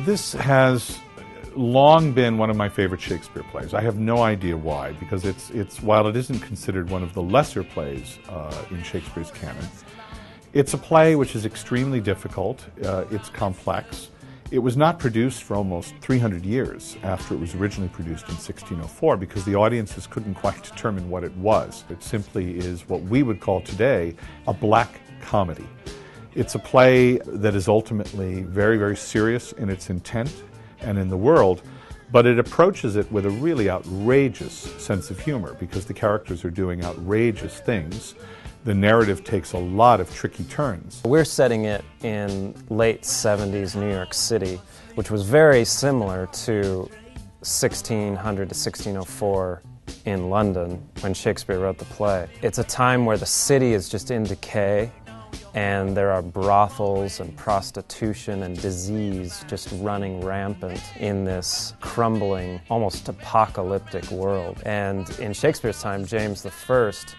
This has long been one of my favorite Shakespeare plays. I have no idea why, because while it isn't considered one of the lesser plays in Shakespeare's canon, it's a play which is extremely difficult, it's complex. It was not produced for almost 300 years after it was originally produced in 1604 because the audiences couldn't quite determine what it was. It simply is what we would call today a black comedy. It's a play that is ultimately very, very serious in its intent and in the world, but it approaches it with a really outrageous sense of humor because the characters are doing outrageous things. The narrative takes a lot of tricky turns. We're setting it in late 70s New York City, which was very similar to 1600 to 1604 in London when Shakespeare wrote the play. It's a time where the city is just in decay, and there are brothels and prostitution and disease just running rampant in this crumbling, almost apocalyptic world. And in Shakespeare's time, James I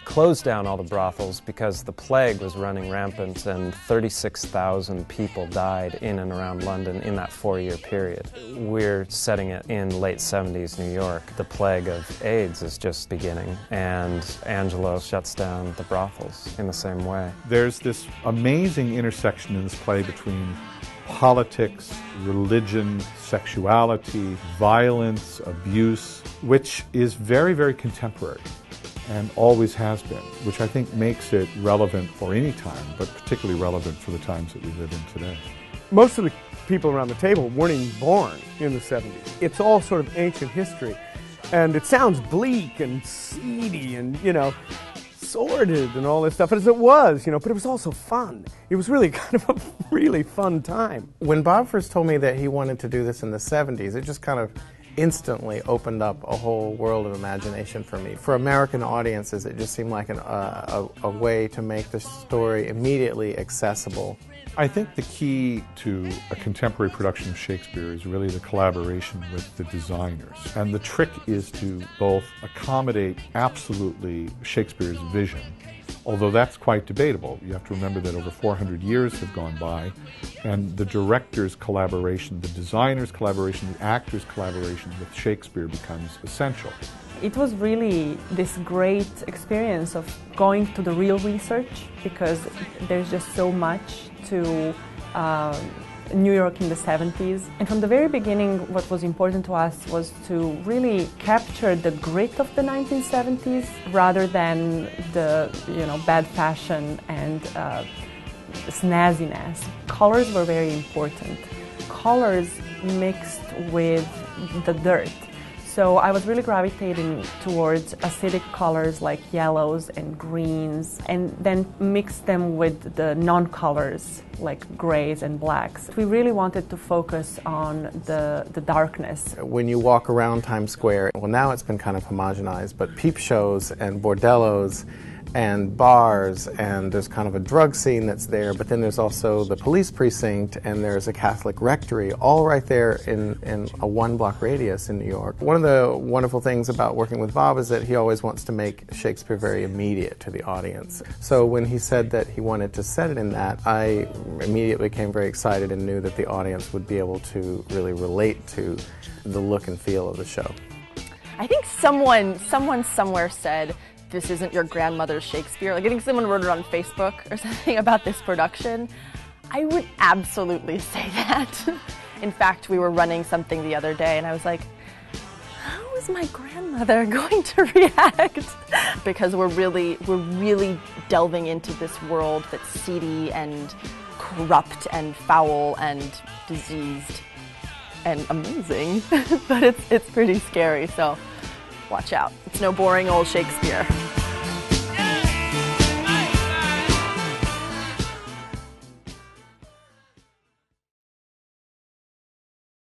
closed down all the brothels because the plague was running rampant and 36,000 people died in and around London in that 4-year period. We're setting it in late 70s New York. The plague of AIDS is just beginning, and Angelo shuts down the brothels in the same way. There's this amazing intersection in this play between politics, religion, sexuality, violence, abuse, which is very, very contemporary and always has been, which I think makes it relevant for any time, but particularly relevant for the times that we live in today. Most of the people around the table weren't even born in the 70s. It's all sort of ancient history, and it sounds bleak and seedy and, sordid and all this stuff, as it was, but it was also fun. It was really kind of a really fun time. When Bob first told me that he wanted to do this in the 70s, it just kind of instantly opened up a whole world of imagination for me. For American audiences, it just seemed like a way to make the story immediately accessible. I think the key to a contemporary production of Shakespeare is really the collaboration with the designers. And the trick is to both accommodate absolutely Shakespeare's vision, although that's quite debatable. You have to remember that over 400 years have gone by, and the director's collaboration, the designer's collaboration, the actor's collaboration with Shakespeare becomes essential. It was really this great experience of going to the real research, because there's just so much to New York in the 70s. And from the very beginning, what was important to us was to really capture the grit of the 1970s rather than the bad fashion and snazziness. Colors were very important. Colors mixed with the dirt. So I was really gravitating towards acidic colors like yellows and greens, and then mix them with the non-colors like grays and blacks. We really wanted to focus on the darkness. When you walk around Times Square, well, now it's been kind of homogenized, but peep shows and bordellos and bars, and there's kind of a drug scene that's there, but then there's also the police precinct, and there's a Catholic rectory, all right there in a 1-block radius in New York. One of the wonderful things about working with Bob is that he always wants to make Shakespeare very immediate to the audience. So when he said that he wanted to set it in that, I immediately became very excited and knew that the audience would be able to really relate to the look and feel of the show. I think someone somewhere said, "This isn't your grandmother's Shakespeare." Like, I think someone wrote it on Facebook or something about this production. I would absolutely say that. In fact, we were running something the other day and I was like, how is my grandmother going to react? Because we're really delving into this world that's seedy and corrupt and foul and diseased and amazing, but it's pretty scary, so watch out. It's no boring old Shakespeare.